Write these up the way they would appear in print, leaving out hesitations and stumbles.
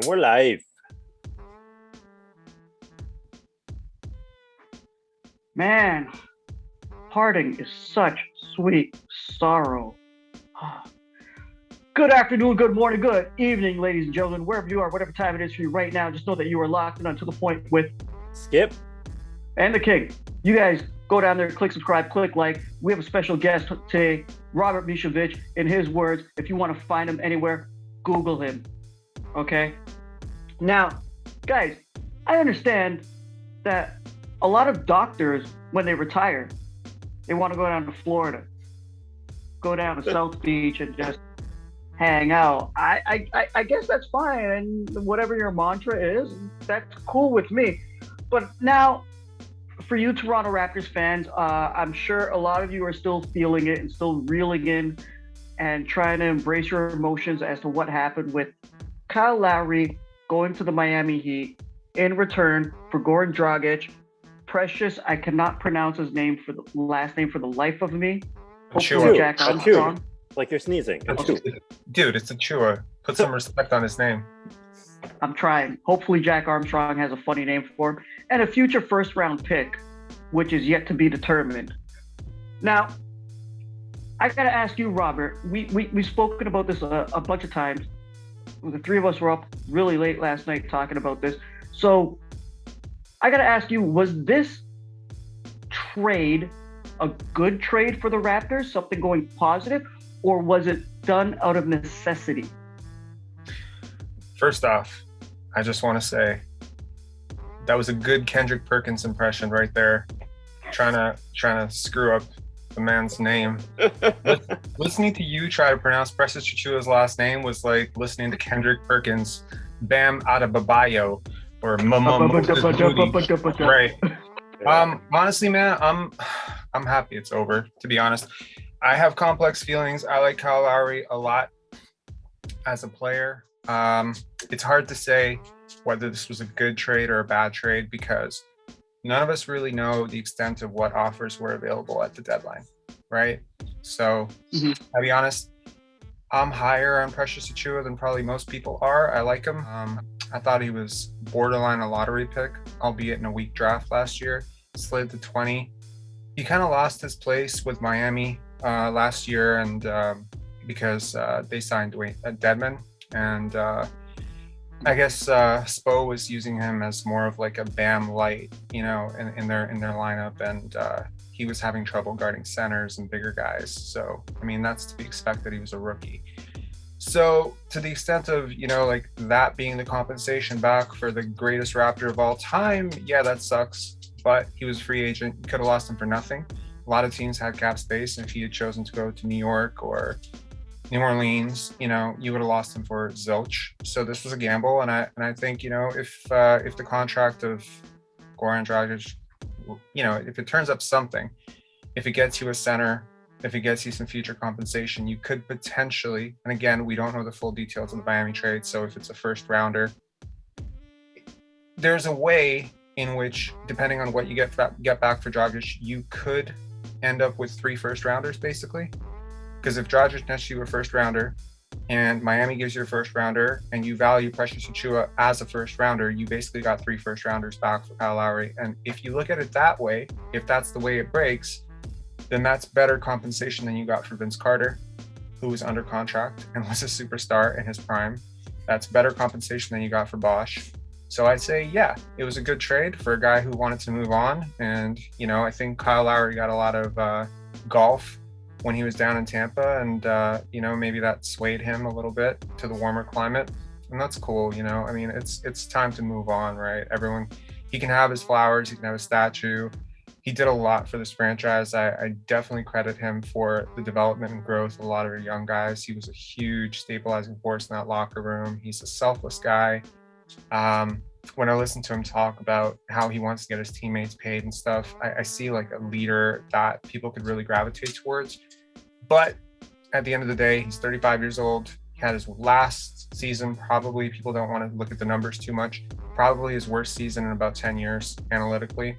And we're live. Man, parting is such sweet sorrow. Good afternoon, good morning, good evening, ladies and gentlemen, wherever you are, whatever time it is for you right now. Just know that you are locked in onto the point with Skip and the King. You guys go down there, click subscribe, click like. We have a special guest today, Robert Misovic. In his words, if you want to find him anywhere, Google him. Okay? Now, guys, I understand that a lot of doctors, when they retire, they want to go down to Florida, go down to South Beach and just hang out. I guess that's fine. And whatever your mantra is, that's cool with me. But now, for you Toronto Raptors fans, I'm sure a lot of you are still feeling it and still reeling in and trying to embrace your emotions as to what happened with Kyle Lowry going to the Miami Heat in return for Goran Dragic. Precious, I cannot pronounce his name for the last name for the life of me. Achiuwa. Jack Armstrong. Like you're sneezing. Dude, it's Achiuwa. Put some respect on his name. I'm trying. Hopefully Jack Armstrong has a funny name for him. And a future first round pick, which is yet to be determined. Now, I gotta ask you, Robert, we've spoken about this a bunch of times. The three of us were up really late last night talking about this. So I gotta ask you, was this trade a good trade for the Raptors, something going positive, or was it done out of necessity? First off, I just want to say that was a good Kendrick Perkins impression right there, trying to screw up the man's name. Listening to you try to pronounce Precious Achiuwa's last name was like listening to Kendrick Perkins, Bam Adebayo, or right. Honestly, man, I'm happy it's over, to be honest. I have complex feelings. I like Kyle Lowry a lot as a player. It's hard to say whether this was a good trade or a bad trade because none of us really know the extent of what offers were available at the deadline, right? So, I'll be honest, I'm higher on Precious Achiuwa than probably most people are. I like him. I thought he was borderline a lottery pick, albeit in a weak draft last year. Slid to 20. He kind of lost his place with Miami last year, and because they signed Dedmon, and I guess Spo was using him as more of like a Bam light, in their lineup, and he was having trouble guarding centers and bigger guys. So I mean, that's to be expected. He was a rookie. So to the extent of, like that being the compensation back for the greatest Raptor of all time, yeah, that sucks. But he was a free agent. You could have lost him for nothing. A lot of teams had cap space, and if he had chosen to go to New York or New Orleans, you would have lost him for zilch. So this was a gamble, and I think, if the contract of Goran Dragic, if it turns up something, if it gets you a center, if it gets you some future compensation, you could potentially, and again, we don't know the full details of the Miami trade, so if it's a first rounder, there's a way in which, depending on what you get back for Dragic, you could end up with 3 first rounders, basically. Because if Dragic nets you a first rounder, and Miami gives you a first rounder, and you value Precious Achiuwa as a first rounder, you basically got 3 first rounders back for Kyle Lowry. And if you look at it that way, if that's the way it breaks, then that's better compensation than you got for Vince Carter, who was under contract and was a superstar in his prime. That's better compensation than you got for Bosch. So I'd say, yeah, it was a good trade for a guy who wanted to move on. And, I think Kyle Lowry got a lot of golf when he was down in Tampa, and, maybe that swayed him a little bit to the warmer climate. And that's cool, I mean, it's time to move on, right? He can have his flowers, he can have a statue. He did a lot for this franchise. I definitely credit him for the development and growth of a lot of our young guys. He was a huge stabilizing force in that locker room. He's a selfless guy. When I listen to him talk about how he wants to get his teammates paid and stuff, I see like a leader that people could really gravitate towards. But at the end of the day, he's 35 years old. He had his last season, probably, people don't want to look at the numbers too much, probably his worst season in about 10 years analytically.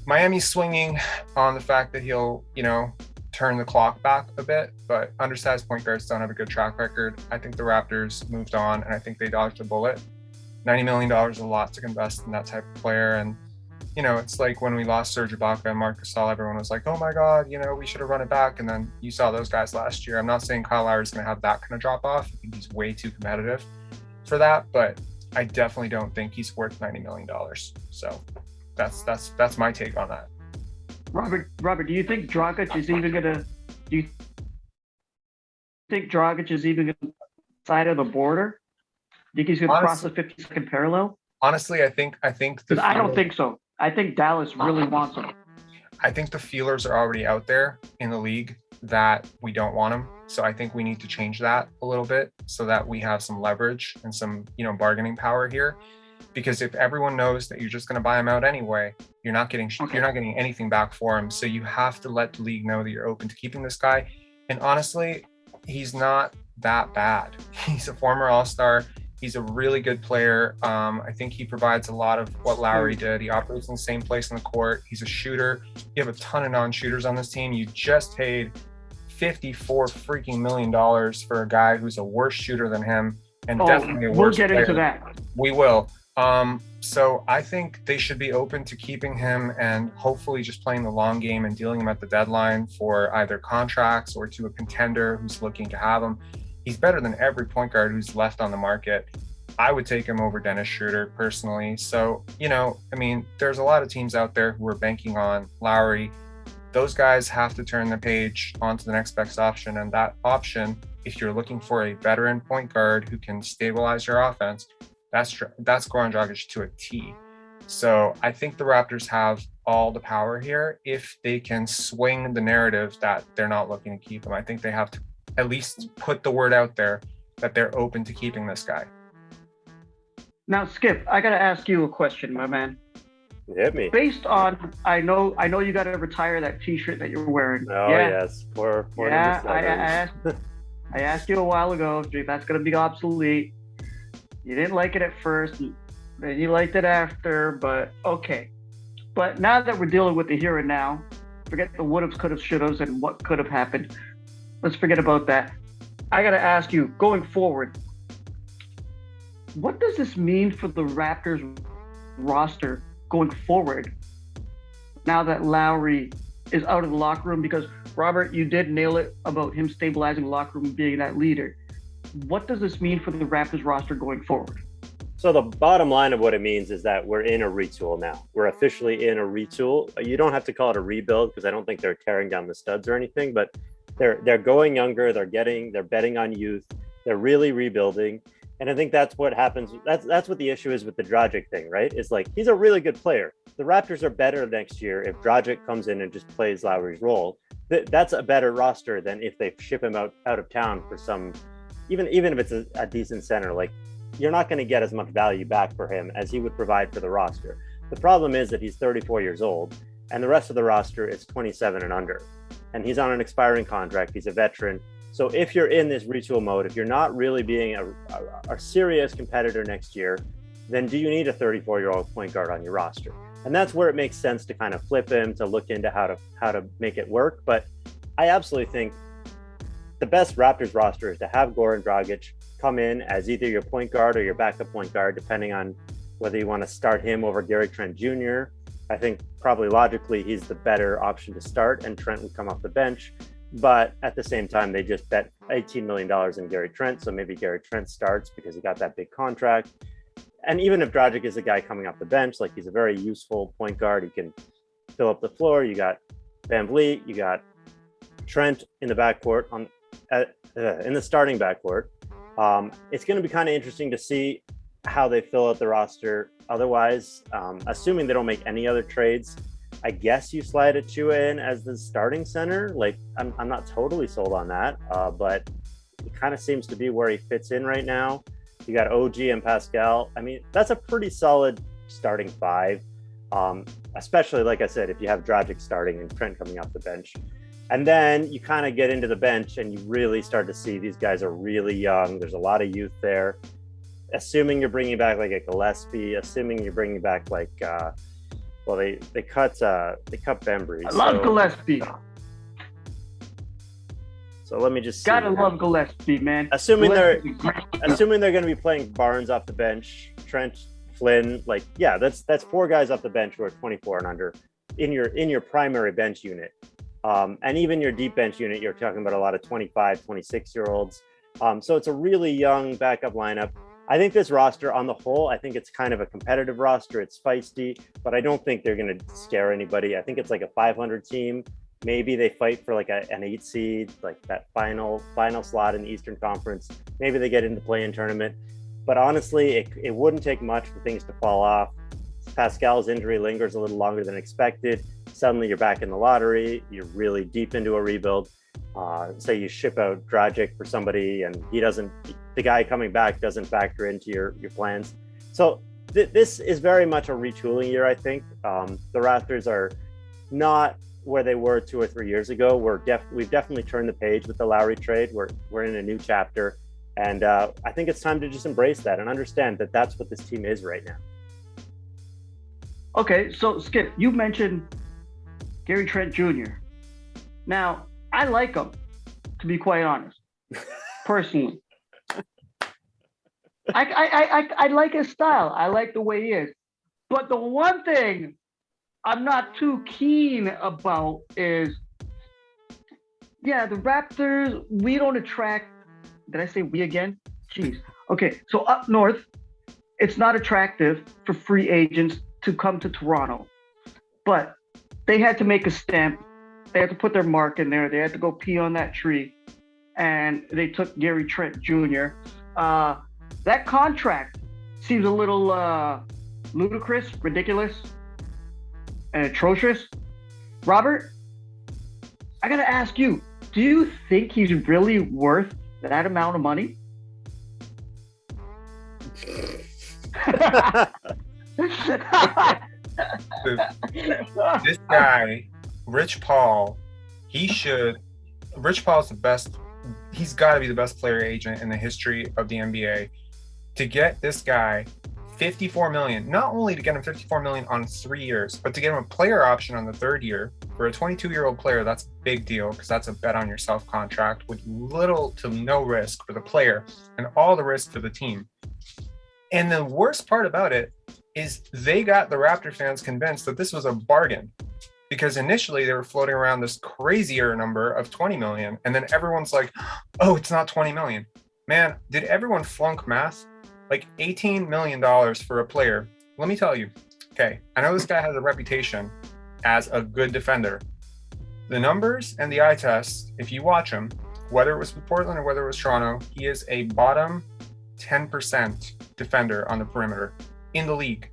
Miami's swinging on the fact that he'll, turn the clock back a bit, but undersized point guards don't have a good track record. I think the Raptors moved on, and I think they dodged a bullet. $90 million is a lot to invest in that type of player. And, it's like when we lost Serge Ibaka and Marc Gasol, everyone was like, oh my God, we should have run it back. And then you saw those guys last year. I'm not saying Kyle Lowry is going to have that kind of drop off. I think he's way too competitive for that, but I definitely don't think he's worth $90 million. So that's my take on that. Robert, do you think Dragic is even gonna? Do you think Dragic is even gonna side of the border? Do you think he's gonna cross the 52nd parallel? Honestly, I think I don't think so. I think Dallas really wants him. I think the feelers are already out there in the league that we don't want him. So I think we need to change that a little bit so that we have some leverage and some, bargaining power here. Because if everyone knows that you're just going to buy him out anyway, you're not getting anything back for him. So you have to let the league know that you're open to keeping this guy. And honestly, he's not that bad. He's a former All-Star. He's a really good player. I think he provides a lot of what Lowry did. He operates in the same place on the court. He's a shooter. You have a ton of non-shooters on this team. You just paid $54 million for a guy who's a worse shooter than him, and definitely a worse player. We'll get into that. We will. So I think they should be open to keeping him and hopefully just playing the long game and dealing him at the deadline for either contracts or to a contender who's looking to have him. He's better than every point guard who's left on the market. I would take him over Dennis Schroeder personally. So, there's a lot of teams out there who are banking on Lowry. Those guys have to turn the page onto the next best option. And that option, if you're looking for a veteran point guard who can stabilize your offense, that's Goran Dragic to a T. So I think the Raptors have all the power here if they can swing the narrative that they're not looking to keep him. I think they have to at least put the word out there that they're open to keeping this guy. Now, Skip, I got to ask you a question, my man. Hit me. Based on, I know you got to retire that T-shirt that you're wearing. Oh, yes. For I asked you a while ago if that's going to be obsolete. You didn't like it at first, then you liked it after, but okay. But now that we're dealing with the here and now, forget the would-haves, could-haves, should-haves, and what could have happened. Let's forget about that. I got to ask you, going forward, what does this mean for the Raptors roster going forward now that Lowry is out of the locker room? Because, Robert, you did nail it about him stabilizing the locker room and being that leader. What does this mean for the Raptors roster going forward? So the bottom line of what it means is that we're in a retool now. We're officially in a retool. You don't have to call it a rebuild because I don't think they're tearing down the studs or anything, but they're going younger. They're betting on youth. They're really rebuilding. And I think that's what happens. That's what the issue is with the Dragic thing, right? It's like, he's a really good player. The Raptors are better next year if Dragic comes in and just plays Lowry's role. That's a better roster than if they ship him out of town for some, even if it's a decent center. Like, you're not going to get as much value back for him as he would provide for the roster. The problem is that he's 34 years old and the rest of the roster is 27 and under. And he's on an expiring contract. He's a veteran. So if you're in this retool mode, if you're not really being a serious competitor next year, then do you need a 34-year-old point guard on your roster? And that's where it makes sense to kind of flip him, to look into how to make it work. But I absolutely think the best Raptors roster is to have Goran Dragic come in as either your point guard or your backup point guard, depending on whether you want to start him over Gary Trent Jr. I think probably logically he's the better option to start, and Trent would come off the bench. But at the same time, they just bet $18 million in Gary Trent. So maybe Gary Trent starts because he got that big contract. And even if Dragic is a guy coming off the bench, like, he's a very useful point guard. He can fill up the floor. You got Van Vliet, you got Trent in the backcourt, in the starting backcourt. It's going to be kind of interesting to see how they fill out the roster. Otherwise, assuming they don't make any other trades, I guess you slide Achiuwa in as the starting center. Like, I'm not totally sold on that, but it kind of seems to be where he fits in right now. You got OG and Pascal. I mean, that's a pretty solid starting five, especially, like I said, if you have Dragic starting and Trent coming off the bench. And then you kind of get into the bench and you really start to see these guys are really young. There's a lot of youth there. Assuming you're bringing back like a Gillespie, assuming you're bringing back like, they cut Bembry. I love Gillespie. So let me just see. Gotta love Gillespie, man. Assuming they're Gillespie's going to be playing Barnes off the bench, Trent, Flynn, like that's 4 guys off the bench who are 24 and under in your primary bench unit. And even your deep bench unit, you're talking about a lot of 25, 26-year-olds. So it's a really young backup lineup. I think this roster on the whole, I think it's kind of a competitive roster. It's feisty, but I don't think they're going to scare anybody. I think it's like a 500 team. Maybe they fight for like an 8 seed, like that final slot in the Eastern Conference. Maybe they get into the play-in tournament. But honestly, it wouldn't take much for things to fall off. Pascal's injury lingers a little longer than expected. Suddenly you're back in the lottery. You're really deep into a rebuild. Say you ship out Dragic for somebody and the guy coming back doesn't factor into your plans. So this is very much a retooling year, I think. The Raptors are not where they were 2 or 3 years ago. We've definitely turned the page with the Lowry trade. We're in a new chapter. And I think it's time to just embrace that and understand that that's what this team is right now. Okay, so Skip, you mentioned Gary Trent Jr. Now, I like him, to be quite honest, personally. I like his style. I like the way he is. But the one thing I'm not too keen about is, the Raptors, we don't attract. Did I say we again? Jeez. Okay, so up north, it's not attractive for free agents to come to Toronto. But they had to make a stamp. They had to put their mark in there. They had to go pee on that tree. And they took Gary Trent Jr. That contract seems a little ludicrous, ridiculous, and atrocious. Robert, I got to ask you, do you think he's really worth that amount of money? This guy, Rich Paul, Rich Paul's the best. He's got to be the best player agent in the history of the NBA. To get this guy $54 million, not only to get him $54 million on 3 years, but to get him a player option on the 3rd year for a 22-year-old player, that's a big deal because that's a bet on yourself contract with little to no risk for the player and all the risk for the team. And the worst part about it is they got the Raptor fans convinced that this was a bargain, because initially they were floating around this crazier number of 20 million. And then everyone's like, oh, it's not 20 million. Man, did everyone flunk math? Like $18 million for a player. Let me tell you, okay, I know this guy has a reputation as a good defender. The numbers and the eye test, if you watch him, whether it was with Portland or whether it was Toronto, he is a bottom 10% defender on the perimeter in the league.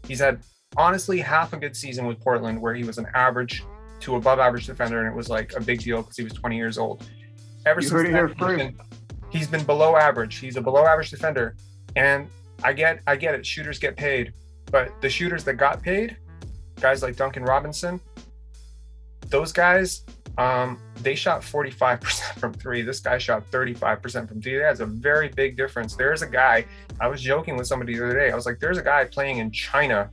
He's had honestly half a good season with Portland where he was an average to above average defender, and it was like a big deal because he was 20 years old. Ever since then, he's been below average. He's a below average defender. And I get it. Shooters get paid, but the shooters that got paid, guys like Duncan Robinson, those guys, they shot 45% from 3. This guy shot 35% from 3. That's a very big difference. There's a guy, I was joking with somebody the other day. I was like, there's a guy playing in China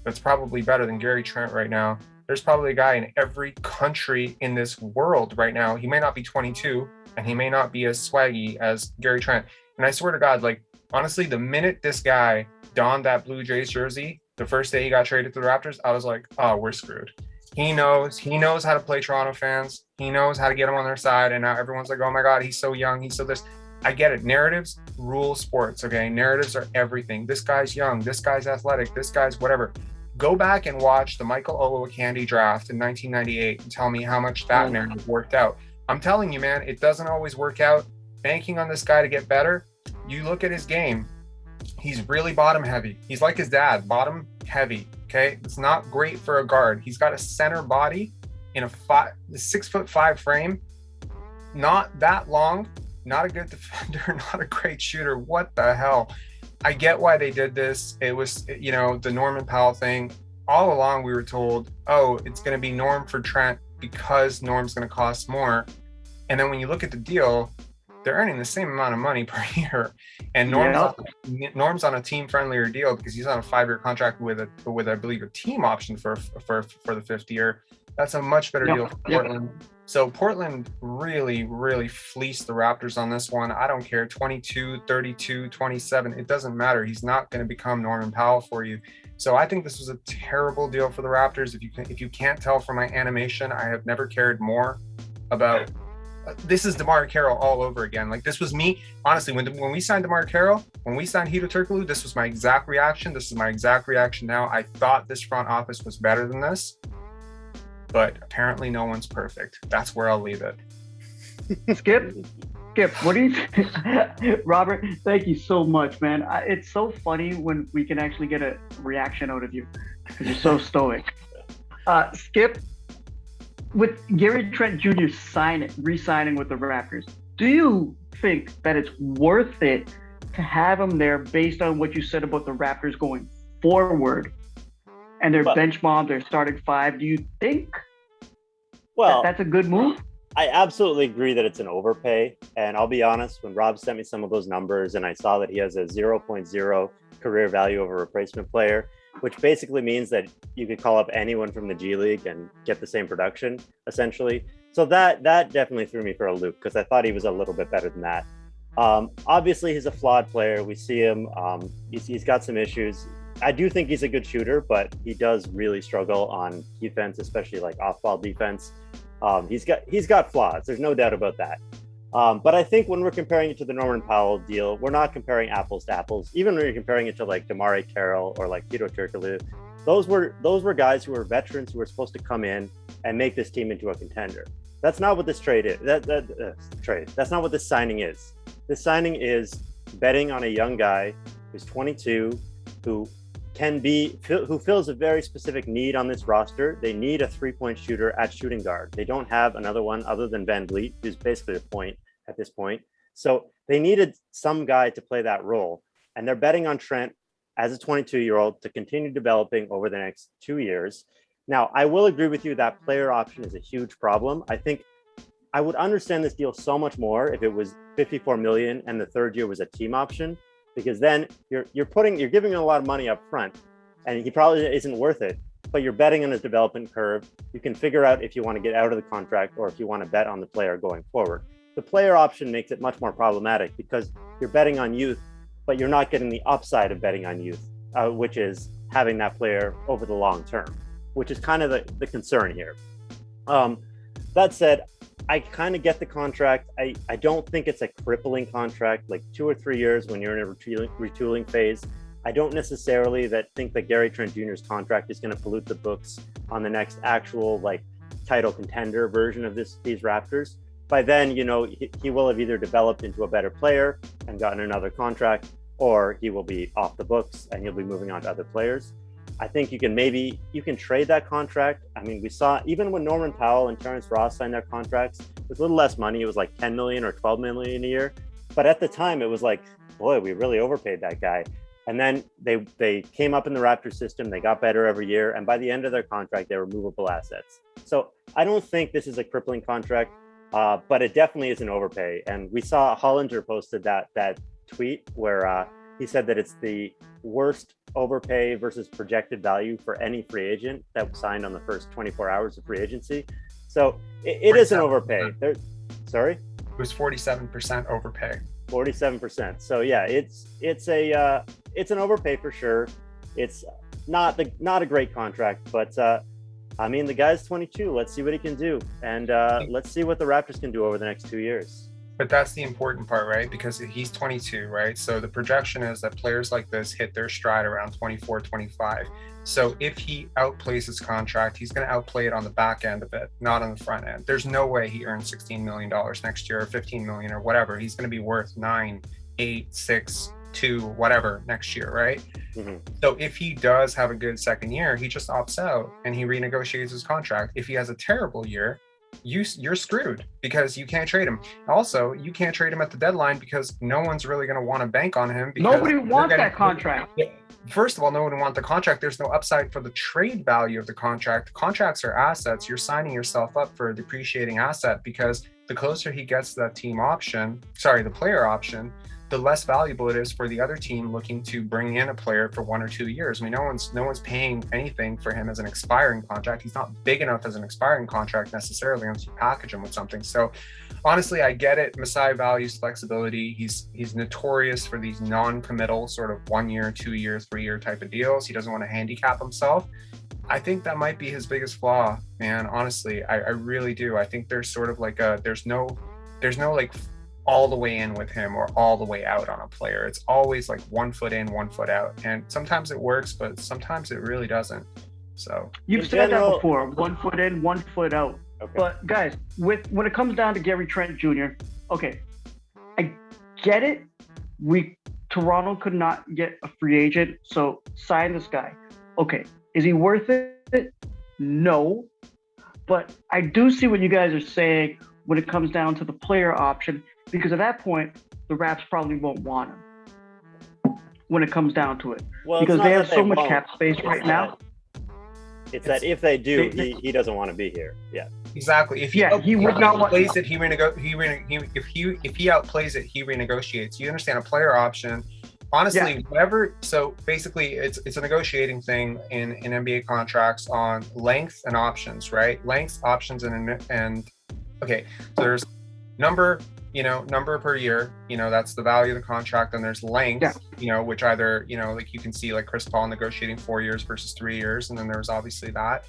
that's probably better than Gary Trent right now. There's probably a guy in every country in this world right now. He may not be 22 and he may not be as swaggy as Gary Trent. And I swear to God, like, honestly, the minute this guy donned that Blue Jays jersey, the first day he got traded to the Raptors, I was like, oh, we're screwed. He knows how to play Toronto fans. He knows how to get them on their side. And now everyone's like, oh my God, he's so young. He's so this. I get it. Narratives rule sports, okay? Narratives are everything. This guy's young. This guy's athletic. This guy's whatever. Go back and watch the Michael Olowokandi draft in 1998 and tell me how much that narrative worked out. I'm telling you, man, it doesn't always work out. Banking on this guy to get better, you look at his game, he's really bottom heavy. He's like his dad, bottom heavy, okay? It's not great for a guard. He's got a center body in a 6'5" frame, not that long, not a good defender, not a great shooter. What the hell? I get why they did this. It was, the Norman Powell thing. All along we were told, oh, it's going to be Norm for Trent because Norm's going to cost more. And then when you look at the deal, they're earning the same amount of money per year. And Norm's on a team-friendlier deal because he's on a 5-year contract with I believe, a team option for the 5th year. That's a much better Yep, deal for yep. Portland. So Portland really, really fleeced the Raptors on this one. I don't care, 22, 32, 27. It doesn't matter. He's not going to become Norman Powell for you. So I think this was a terrible deal for the Raptors. If you can't tell from my animation, I have never cared more about this is DeMar Carroll all over again. Like, this was me. Honestly, when we signed DeMar Carroll, when we signed Hedo Turkoglu, this was my exact reaction. This is my exact reaction now. I thought this front office was better than this, but apparently no one's perfect. That's where I'll leave it. Skip, what do you think? Robert, thank you so much, man. It's so funny when we can actually get a reaction out of you because you're so stoic. Skip, with Gary Trent Jr. re-signing with the Raptors, do you think that it's worth it to have him there based on what you said about the Raptors going forward and their bench mob, their starting five? Do you think that's a good move? I absolutely agree that it's an overpay. And I'll be honest, when Rob sent me some of those numbers and I saw that he has a 0.0 career value of a replacement player, which basically means that you could call up anyone from the G League and get the same production, essentially. So that definitely threw me for a loop because I thought he was a little bit better than that. Obviously, he's a flawed player. We see him. He's got some issues. I do think he's a good shooter, but he does really struggle on defense, especially like off-ball defense. He's got flaws. There's no doubt about that. But I think when we're comparing it to the Norman Powell deal, we're not comparing apples to apples. Even when you're comparing it to like DeMar Carroll or like Hedo Turkoglu, those were guys who were veterans who were supposed to come in and make this team into a contender. That's not what this trade is. That's not what this signing is. This signing is betting on a young guy who's 22, who fills a very specific need on this roster. They need a three-point shooter at shooting guard. They don't have another one other than Van Vliet, who's basically a point at this point. So they needed some guy to play that role. And they're betting on Trent as a 22-year-old to continue developing over the next 2 years. Now, I will agree with you that player option is a huge problem. I think I would understand this deal so much more if it was $54 million and the third year was a team option, because then you're giving him a lot of money up front and he probably isn't worth it, but you're betting on his development curve. You can figure out if you want to get out of the contract or if you want to bet on the player going forward. The player option makes it much more problematic because you're betting on youth, but you're not getting the upside of betting on youth, which is having that player over the long term, which is kind of the concern here. That said, I kind of get the contract. I don't think it's a crippling contract, like 2 or 3 years when you're in a retooling phase. I don't necessarily think that Gary Trent Jr.'s contract is going to pollute the books on the next actual like title contender version of these Raptors. By then, he will have either developed into a better player and gotten another contract, or he will be off the books and he'll be moving on to other players. I think you can trade that contract. I mean, we saw even when Norman Powell and Terrence Ross signed their contracts with a little less money, it was like 10 million or 12 million a year. But at the time it was like, boy, we really overpaid that guy. And then they came up in the Raptors system. They got better every year. And by the end of their contract, they were movable assets. So I don't think this is a crippling contract, but it definitely is an overpay. And we saw Hollinger posted that tweet where he said that it's the worst overpay versus projected value for any free agent that was signed on the first 24 hours of free agency. So it is an overpay. Sorry? It was 47% overpay. 47%. So yeah, it's an overpay for sure. It's not a great contract, but I mean, the guy's 22. Let's see what he can do, and let's see what the Raptors can do over the next 2 years. But that's the important part, right? Because he's 22, right? So the projection is that players like this hit their stride around 24, 25. So if he outplays his contract, he's going to outplay it on the back end of it, not on the front end. There's no way he earns $16 million next year or $15 million or whatever. He's going to be worth 9, 8, 6, 2, whatever next year, right? Mm-hmm. So if he does have a good second year, he just opts out and he renegotiates his contract. If he has a terrible year, you're screwed because you can't trade him. Also, you can't trade him at the deadline because no one's really going to want to bank on him. Nobody wants that contract. First of all, no one wants the contract. There's no upside for the trade value of the contract. Contracts are assets. You're signing yourself up for a depreciating asset because the closer he gets to that the player option, the less valuable it is for the other team looking to bring in a player for 1 or 2 years. I mean, no one's paying anything for him as an expiring contract. He's not big enough as an expiring contract necessarily unless you package him with something. So honestly, I get it. Masai values flexibility. He's notorious for these non-committal sort of 1 year, 2 year, 3 year type of deals. He doesn't want to handicap himself. I think that might be his biggest flaw, man. Honestly, I really do. I think there's sort of like there's no like all the way in with him or all the way out on a player. It's always like 1 foot in, 1 foot out. And sometimes it works, but sometimes it really doesn't. So you've said that before, 1 foot in, 1 foot out. Okay. But guys, when it comes down to Gary Trent Jr., okay, I get it. Toronto could not get a free agent, so sign this guy. Okay, is he worth it? No. But I do see what you guys are saying when it comes down to the player option, because at that point, the Raps probably won't want him when it comes down to it. Well, because they have so much cap space right now. It's that if they do, he doesn't want to be here. Yeah. Exactly. If he would not outplays it, he outplays it, he renegotiates. You understand a player option. Honestly, whatever. So basically, it's a negotiating thing in NBA contracts on length and options, right? Length, options, and okay. So there's number per year. That's the value of the contract, and there's length. Which either like you can see like Chris Paul negotiating 4 years versus 3 years, and then there's obviously that.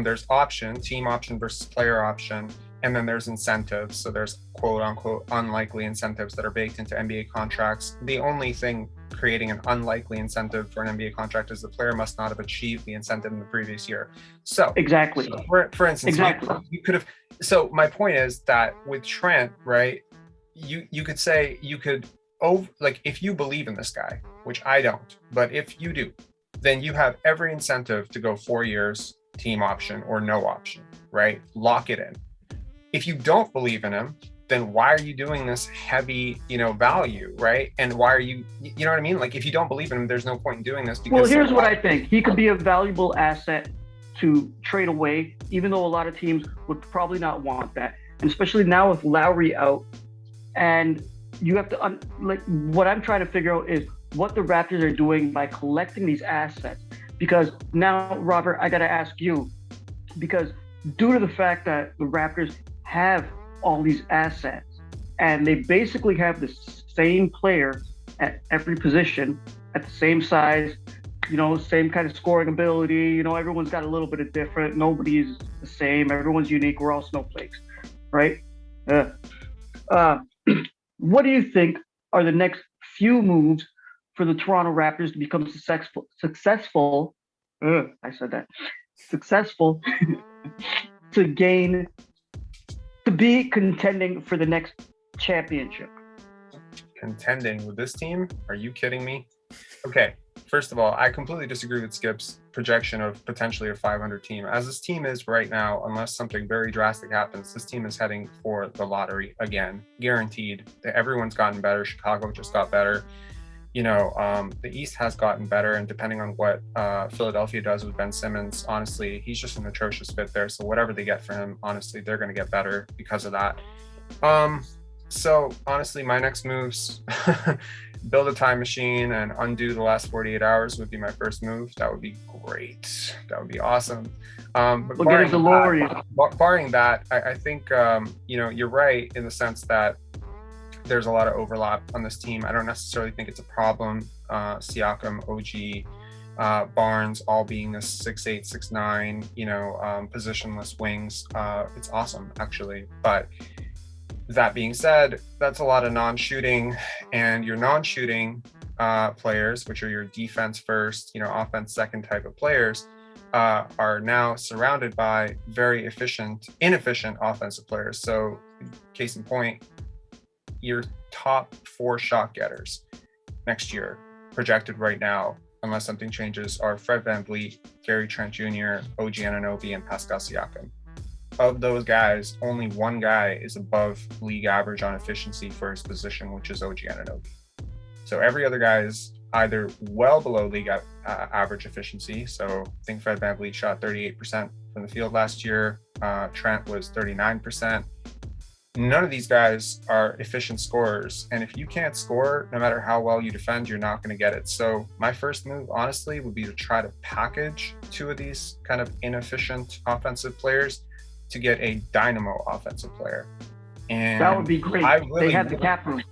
There's option, team option versus player option. And then there's incentives. So there's quote unquote unlikely incentives that are baked into NBA contracts. The only thing creating an unlikely incentive for an NBA contract is the player must not have achieved the incentive in the previous year. So exactly. So for instance, you could have. So my point is that with Trent, right? You could say like if you believe in this guy, which I don't, but if you do, then you have every incentive to go 4 years, team option or no option, right? Lock it in. If you don't believe in him, then why are you doing this heavy, value, right? And why are you know what I mean? Like if you don't believe in him, there's no point in doing this. Well, here's what I think. He could be a valuable asset to trade away, even though a lot of teams would probably not want that. And especially now with Lowry out, and you have to, what I'm trying to figure out is what the Raptors are doing by collecting these assets. Because now, Robert, I got to ask you, because due to the fact that the Raptors have all these assets and they basically have the same player at every position at the same size, same kind of scoring ability, everyone's got a little bit of different, nobody's the same, everyone's unique, we're all snowflakes, right? What do you think are the next few moves for the Toronto Raptors to become successful to be contending for the next championship? Contending with this team? Are you kidding me? Okay, first of all, I completely disagree with Skip's projection of potentially a 500 team. As this team is right now, unless something very drastic happens, this team is heading for the lottery again, guaranteed. Everyone's gotten better. Chicago just got better. The East has gotten better, and depending on what Philadelphia does with Ben Simmons, honestly, he's just an atrocious fit there. So whatever they get for him, honestly, they're going to get better because of that. So honestly, my next moves, build a time machine and undo the last 48 hours would be my first move. That would be great. That would be awesome. But barring that, I think, you're right in the sense that there's a lot of overlap on this team. I don't necessarily think it's a problem. Siakam, OG, Barnes, all being a 6'8", 6'9", positionless wings. It's awesome, actually. But that being said, that's a lot of non-shooting, and your non-shooting players, which are your defense first, offense second type of players, are now surrounded by very inefficient offensive players. So, case in point, your top 4 shot getters next year, projected right now, unless something changes, are Fred VanVleet, Gary Trent Jr., OG Anunoby, and Pascal Siakam. Of those guys, only one guy is above league average on efficiency for his position, which is OG Anunoby. So every other guy is either well below league average efficiency. So I think Fred VanVleet shot 38% from the field last year. Trent was 39%. none of these guys are efficient scorers. And if you can't score, no matter how well you defend, you're not going to get it. So my first move, honestly, would be to try to package two of these kind of inefficient offensive players to get a dynamo offensive player. And that would be great. They have the cap room.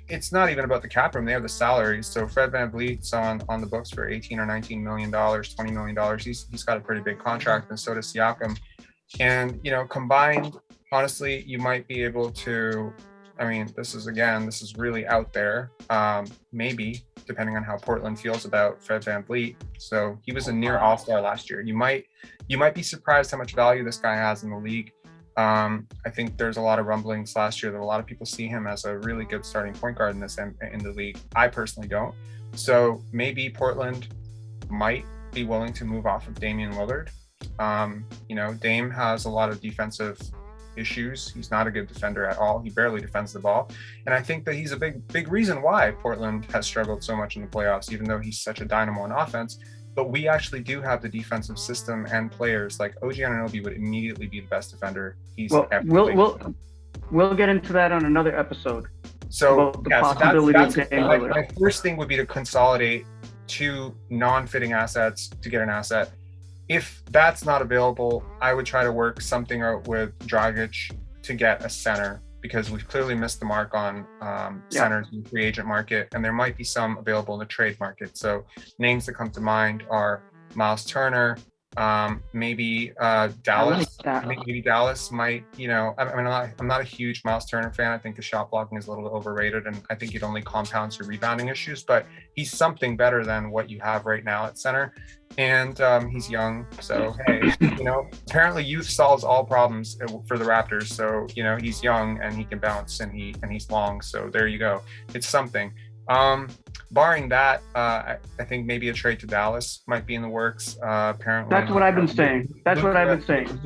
It's not even about the cap room. They have the salaries. So Fred VanVleet's on the books for $18 or $19 million, $20 million. He's got a pretty big contract, and so does Siakam. And, you know, combined, honestly, you might be able to, I mean, this is really out there. Maybe, depending on how Portland feels about Fred VanVleet. So he was a near all-star last year. You might be surprised how much value this guy has in the league. I think there's a lot of rumblings last year that a lot of people see him as a really good starting point guard in the league. I personally don't. So maybe Portland might be willing to move off of Damian Lillard. You know, Dame has a lot of defensive issues. He's not a good defender at all. He barely defends the ball. And I think that he's a big reason why Portland has struggled so much in the playoffs, even though he's such a dynamo in offense. But we actually do have the defensive system and players. Like OG Anunoby would immediately be the best defender we'll get into that on another episode. So that's my first thing would be to consolidate two non-fitting assets to get an asset. If that's not available, I would try to work something out with Dragic to get a center, because we've clearly missed the mark on centers in the free agent market, and there might be some available in the trade market. So names that come to mind are Miles Turner, maybe Dallas. Maybe Dallas might, you know, I'm not a huge Miles Turner fan. I think the shot blocking is a little bit overrated, and I think it only compounds your rebounding issues, but he's something better than what you have right now at center. And he's young, so hey, you know, apparently youth solves all problems for the Raptors. So, you know, he's young and he can bounce, and he's long. So there you go. It's something. Barring that, I think maybe a trade to Dallas might be in the works. Apparently, that's what I've been saying.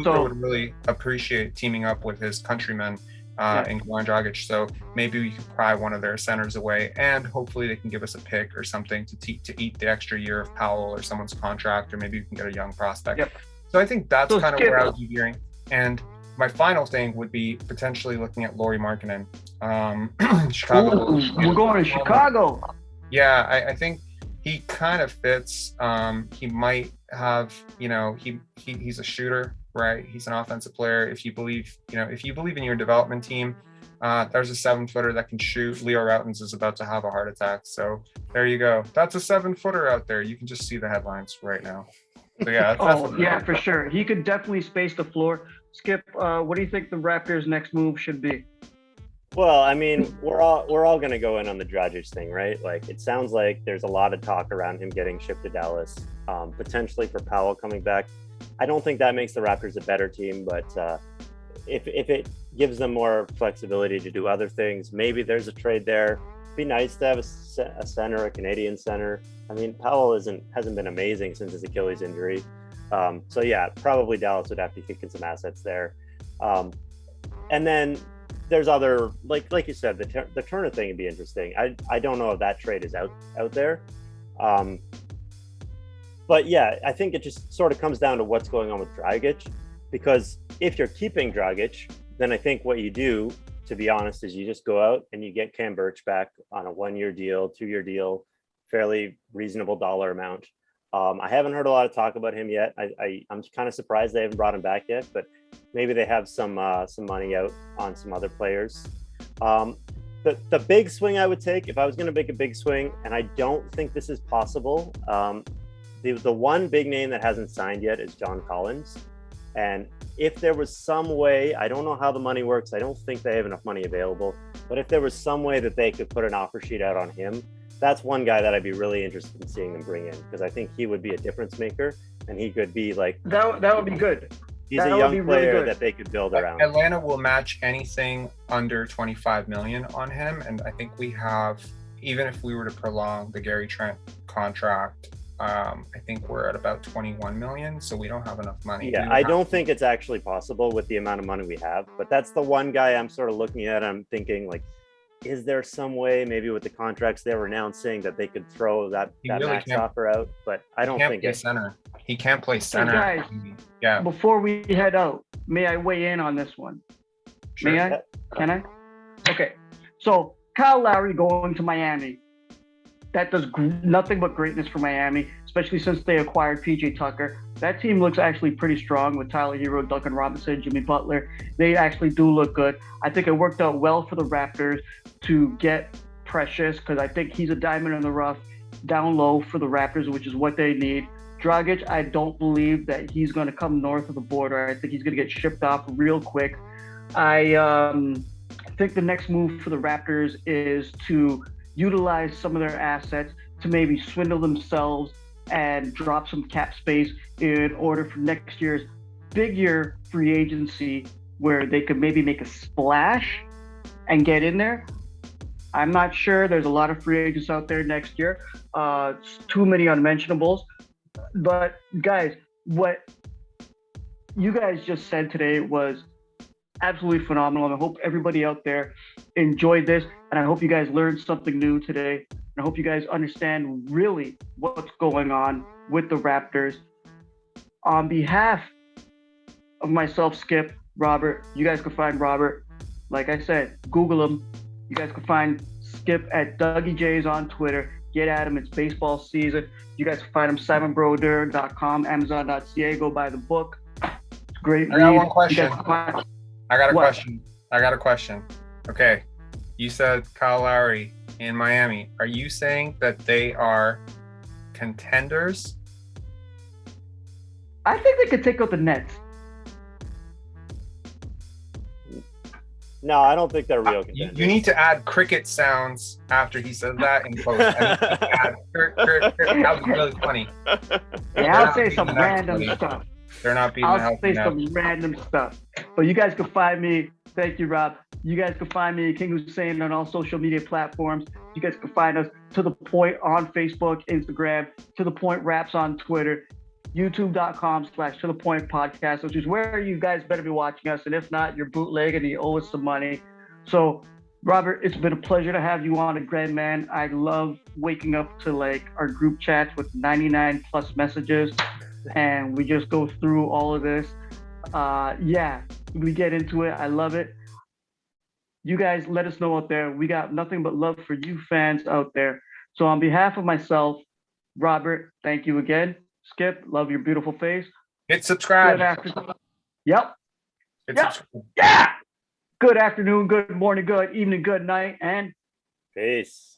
So I would really appreciate teaming up with his countrymen in Goran Dragic. So maybe we could pry one of their centers away, and hopefully they can give us a pick or something to eat the extra year of Powell or someone's contract, or maybe we can get a young prospect. Yep. So I think that's kind of where I would be gearing. And my final thing would be potentially looking at Lauri Markkanen. Chicago. Ooh, we're going to Chicago. Yeah, I think he kind of fits. He might have, you know, he's a shooter, right? He's an offensive player. If you believe in your development team, there's a 7-footer that can shoot. Leo Rautins is about to have a heart attack. So there you go. That's a 7-footer out there. You can just see the headlines right now. So yeah. For sure. He could definitely space the floor. Skip, what do you think the Raptors' next move should be? Well, I mean, we're all going to go in on the Dragic thing, right? Like, it sounds like there's a lot of talk around him getting shipped to Dallas, potentially for Powell coming back. I don't think that makes the Raptors a better team, but if it gives them more flexibility to do other things, maybe there's a trade there. It'd be nice to have a center, a Canadian center. I mean, Powell hasn't been amazing since his Achilles injury. So yeah, probably Dallas would have to kick in some assets there. And then there's other, like you said, the Turner thing would be interesting. I don't know if that trade is out there. But yeah, I think it just sort of comes down to what's going on with Dragic, because if you're keeping Dragic, then I think what you do, to be honest, is you just go out and you get Cam Birch back on a 1-year deal, 2-year deal, fairly reasonable dollar amount. I haven't heard a lot of talk about him yet. I'm kind of surprised they haven't brought him back yet, but maybe they have some money out on some other players. The big swing I would take, if I was going to make a big swing, and I don't think this is possible, the one big name that hasn't signed yet is John Collins. And if there was some way, I don't know how the money works, I don't think they have enough money available, but if there was some way that they could put an offer sheet out on him, that's one guy that I'd be really interested in seeing them bring in, because I think he would be a difference maker, and he could be like that would be good. He's a young player that they could build around. Atlanta will match anything under $25 million on him, and I think we have, even if we were to prolong the Gary Trent contract, I think we're at about $21 million, so we don't have enough money. Yeah, I don't think it's actually possible with the amount of money we have, but that's the one guy I'm sort of looking at. I'm thinking, like, is there some way, maybe with the contracts they were announcing, that they could throw that really max offer out? But I don't think he can't play center. Hey guys, before we head out, may I weigh in on this one? Sure. May I? Can I? Okay. So Kyle Lowry going to Miami. That does nothing but greatness for Miami, especially since they acquired PJ Tucker. That team looks actually pretty strong with Tyler Hero, Duncan Robinson, Jimmy Butler. They actually do look good. I think it worked out well for the Raptors to get Precious, because I think he's a diamond in the rough down low for the Raptors, which is what they need. Dragic, I don't believe that he's going to come north of the border. I think he's going to get shipped off real quick. I think the next move for the Raptors is to utilize some of their assets to maybe swindle themselves and drop some cap space in order for next year's big year free agency, where they could maybe make a splash and get in there. I'm not sure. There's a lot of free agents out there next year. It's too many unmentionables. But guys, what you guys just said today was absolutely phenomenal. And I hope everybody out there enjoyed this. And I hope you guys learned something new today. And I hope you guys understand really what's going on with the Raptors. On behalf of myself, Skip, Robert, you guys can find Robert. Like I said, Google him. You guys can find Skip at Dougie J's on Twitter. Get at him. It's baseball season. You guys can find him SimonBroder.com, Amazon.ca. Go buy the book. It's great. I got one question. I got a question. Okay. You said Kyle Lowry in Miami. Are you saying that they are contenders? I think they could take out the Nets. No, I don't think they're real contenders. You need to add cricket sounds after he says that in post. That would be really funny. Yeah, I'll say some random stuff. They're not beating I'll say some random stuff. But you guys can find me. Thank you, Rob. You guys can find me, King Hussein, on all social media platforms. You guys can find us To The Point on Facebook, Instagram, To The Point Raps on Twitter, youtube.com/To The Point Podcast, which is where you guys better be watching us. And if not, you're bootlegging and you owe us some money. So, Robert, it's been a pleasure to have you on again, man. I love waking up to like our group chats with 99 plus messages, and we just go through all of this. Yeah, we get into it. I love it. You guys let us know out there. We got nothing but love for you fans out there. So on behalf of myself, Robert, thank you again. Skip, love your beautiful face. Hit subscribe. Yep. Subscribe. Yeah. Good afternoon, good morning, good evening, good night, and peace.